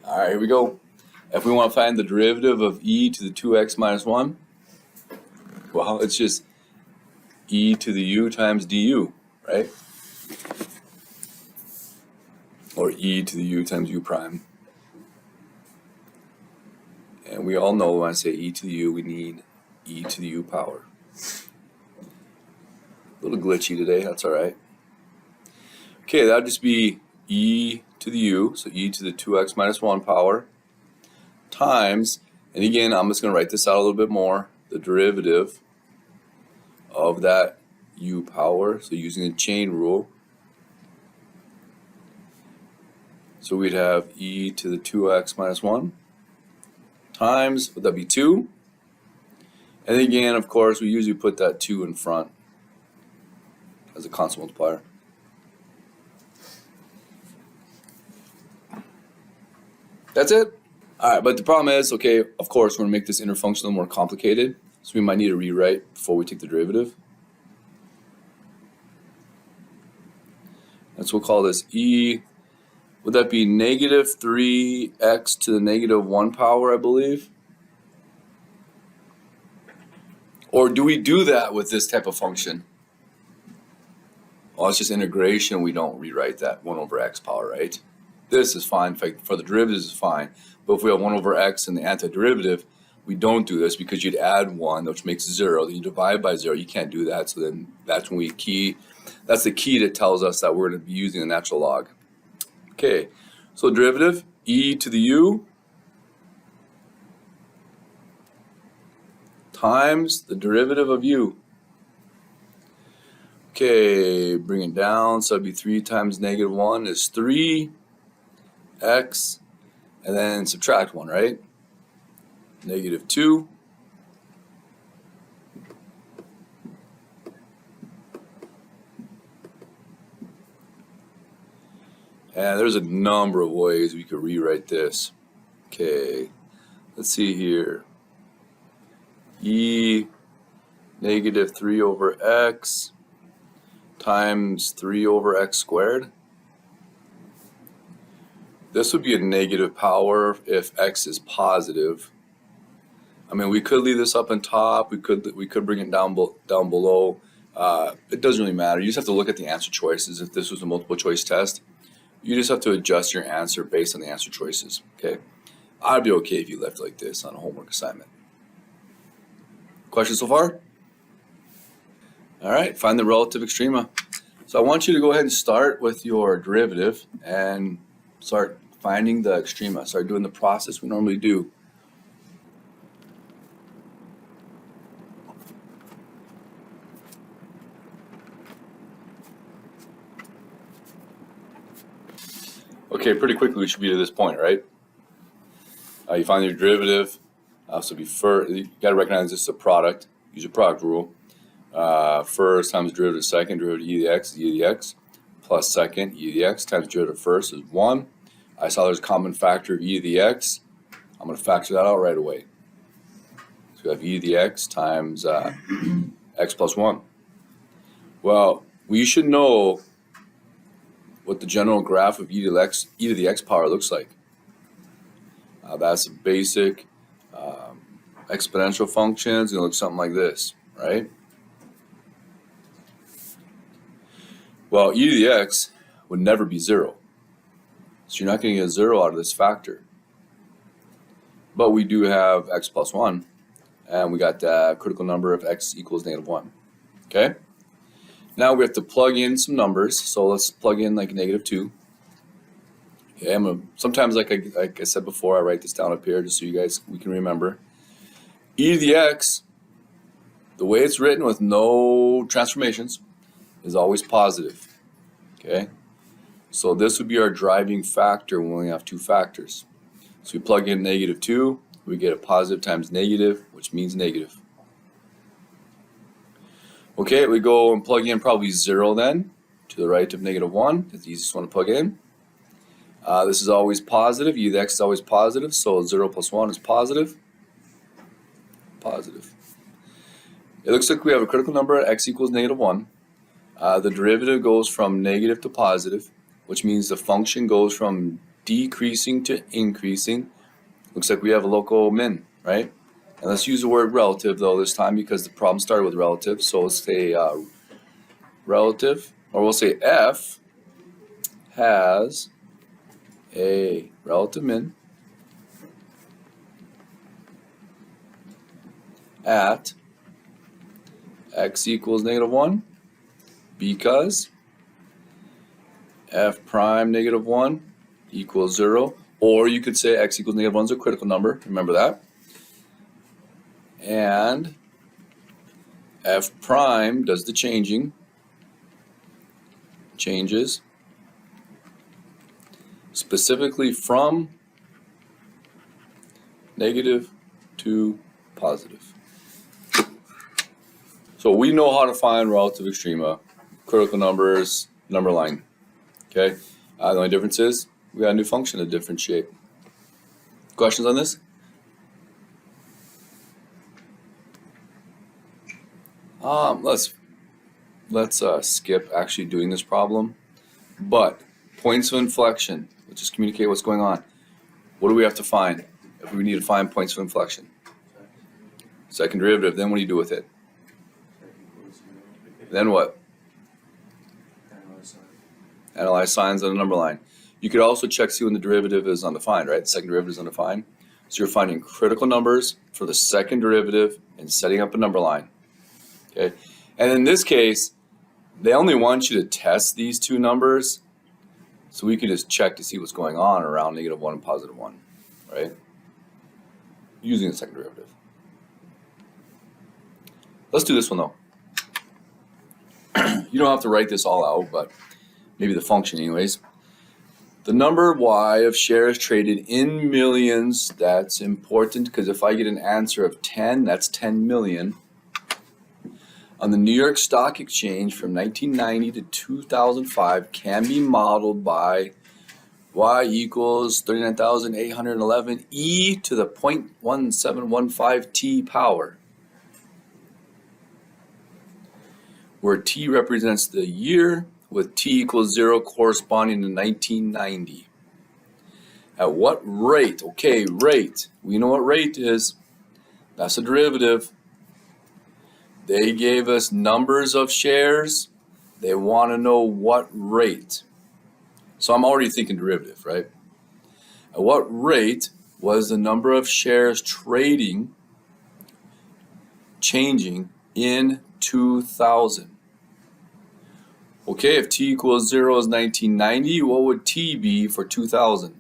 All right, here we go. If we want to find the derivative of e to the 2x minus 1, well, it's just e to the u times du, right? Or e to the u times u prime. And we all know when I say e to the u, we need e to the u power. A little glitchy today, that's all right. Okay, that would just be e to the u, so e to the 2x minus 1 power, times, and again, I'm just going to write this out a little bit more, the derivative of that u power, so using the chain rule. So we'd have e to the 2x minus 1 times, would that be 2? And again, of course, we usually put that 2 in front as a constant multiplier. That's it. All right, but the problem is, okay, of course, we're going to make this inner function a little more complicated, so we might need to rewrite before we take the derivative. And so we'll call this e, would that be negative 3x to the negative 1 power, I believe? Or do we do that with this type of function? Well, it's just integration. We don't rewrite that 1 over x power, right? This is fine. In fact, for the derivatives, it's fine. But if we have 1 over x and the antiderivative, we don't do this because you'd add 1, which makes 0. Then you divide by 0. You can't do that. So then that's when we key. That's the key that tells us that we're going to be using a natural log. Okay, so derivative, e to the u times the derivative of u. Okay, bring it down, so that'd be 3 times negative 1 is 3x, and then subtract 1, right? Negative 2. And there's a number of ways we could rewrite this. Okay, let's see here. E negative 3 over x times 3 over x squared. This would be a negative power if x is positive. I mean, we could leave this up on top. We could bring it down below. It doesn't really matter. You just have to look at the answer choices. If this was a multiple choice test, you just have to adjust your answer based on the answer choices. Okay, I'd be okay if you left like this on a homework assignment. Questions so far? All right, find the relative extrema. So I want you to go ahead and start with your derivative and start finding the extrema. Start doing the process we normally do. Okay, pretty quickly we should be to this point, right? You find your derivative. So you got to recognize this is a product. Use your product rule. First times derivative second, derivative e to the x is e to the x, plus second e to the x times derivative first is 1. I saw there's a common factor of e to the x. I'm going to factor that out right away. So we have e to the x times x plus 1. Well, we should know what the general graph of e to the x power looks like. That's a basic exponential function. It's going to look something like this, right? Well, e to the x would never be 0. So you're not going to get a 0 out of this factor. But we do have x plus 1. And we got the critical number of x equals negative 1. Okay? Now we have to plug in some numbers. So let's plug in like negative 2. Okay, sometimes, like I said before, I write this down up here just so we can remember. E to the x, the way it's written with no transformations, is always positive. Okay, so this would be our driving factor when we only have two factors. So we plug in negative 2, we get a positive times negative, which means negative. Okay, we go and plug in probably 0 then, to the right of negative 1. That's the easiest one to plug in. This is always positive. E to the x is always positive, so 0 plus 1 is positive. Positive. It looks like we have a critical number at x equals -1. The derivative goes from negative to positive, which means the function goes from decreasing to increasing. Looks like we have a local min, right? And let's use the word relative though this time because the problem started with relative. So let's say relative, or we'll say f has a relative min at x equals -1 because f prime -1 equals 0, or you could say x equals -1 is a critical number, remember that, and f prime does the changes specifically from negative to positive. So we know how to find relative extrema, critical numbers, number line. Okay, the only difference is we got a new function, a different shape. Questions on this? Let's skip actually doing this problem. But points of inflection. Let's just communicate what's going on. What do we have to find if we need to find points of inflection? Second derivative. Then what do you do with it? Then what? Analyze signs on a number line. You could also check see when the derivative is undefined, right? The second derivative is undefined. So you're finding critical numbers for the second derivative and setting up a number line. Okay, and in this case, they only want you to test these two numbers, so we can just check to see what's going on around -1 and +1, right? Using the second derivative. Let's do this one though. You don't have to write this all out, but maybe the function anyways. The number y of shares traded in millions, that's important because if I get an answer of 10, that's 10 million. On the New York Stock Exchange from 1990 to 2005 can be modeled by y equals 39,811 e to the 0.1715 t power, where t represents the year with t equals 0 corresponding to 1990. At what rate? Okay, rate. We know what rate is. That's a derivative. They gave us numbers of shares. They want to know what rate. So I'm already thinking derivative, right? At what rate was the number of shares changing in 2000? Okay, if t equals 0 is 1990, what would t be for 2000?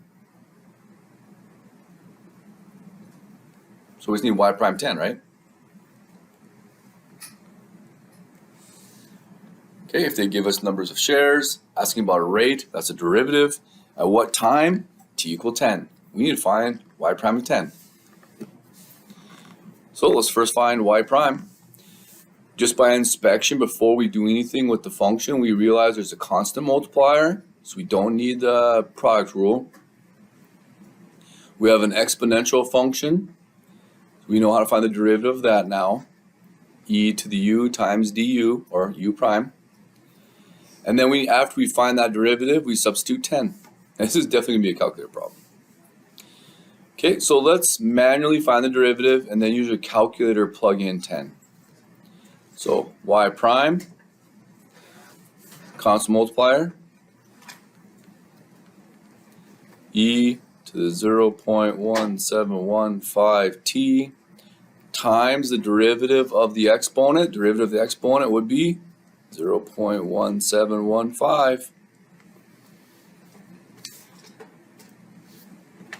So we just need y prime 10, right? Okay, if they give us numbers of shares, asking about a rate, that's a derivative. At what time? T equal 10. We need to find y prime of 10. So let's first find y prime. Just by inspection, before we do anything with the function, we realize there's a constant multiplier, so we don't need the product rule. We have an exponential function. We know how to find the derivative of that now. E to the u times du, or u prime. And then after we find that derivative, we substitute 10. And this is definitely going to be a calculator problem. Okay, so let's manually find the derivative and then use a calculator plug in 10. So y prime, constant multiplier, e to the 0.1715 t times the derivative of the exponent. Derivative of the exponent would be 0.1715.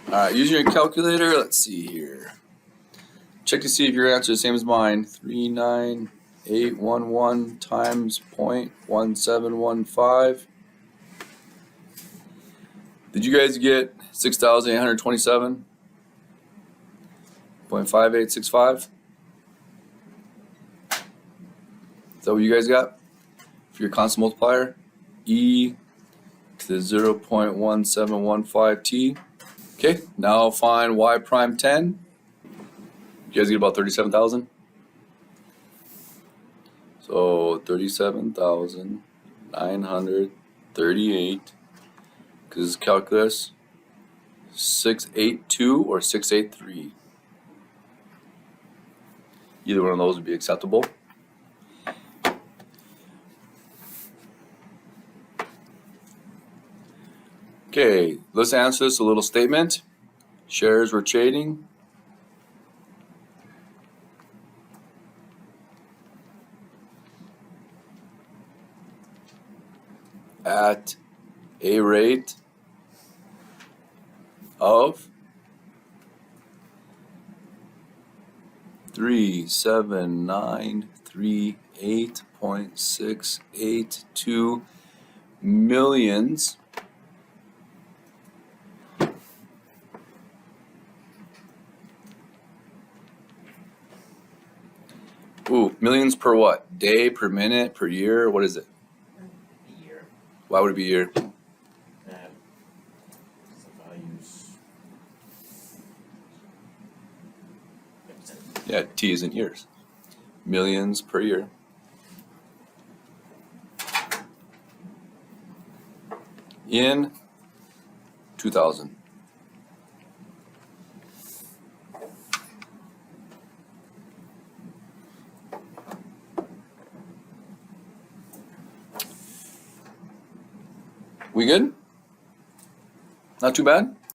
Alright, using your calculator, let's see here. Check to see if your answer is the same as mine. 39811 times 0.1715. Did you guys get 6,827.5865? Is that what you guys got for your constant multiplier? E to the 0.1715 t. Okay, now find y prime 10. You guys get about 37,000? So 37,938, because calculus 682 or 683. Either one of those would be acceptable. Okay, let's answer this a little statement. Shares were trading at a rate of 3,793.682 millions millions per what? Day, per minute, per year? What is it? Year. Why would it be year? That is the values. Yeah, T isn't years. Millions per year. In 2000. We good? Not too bad?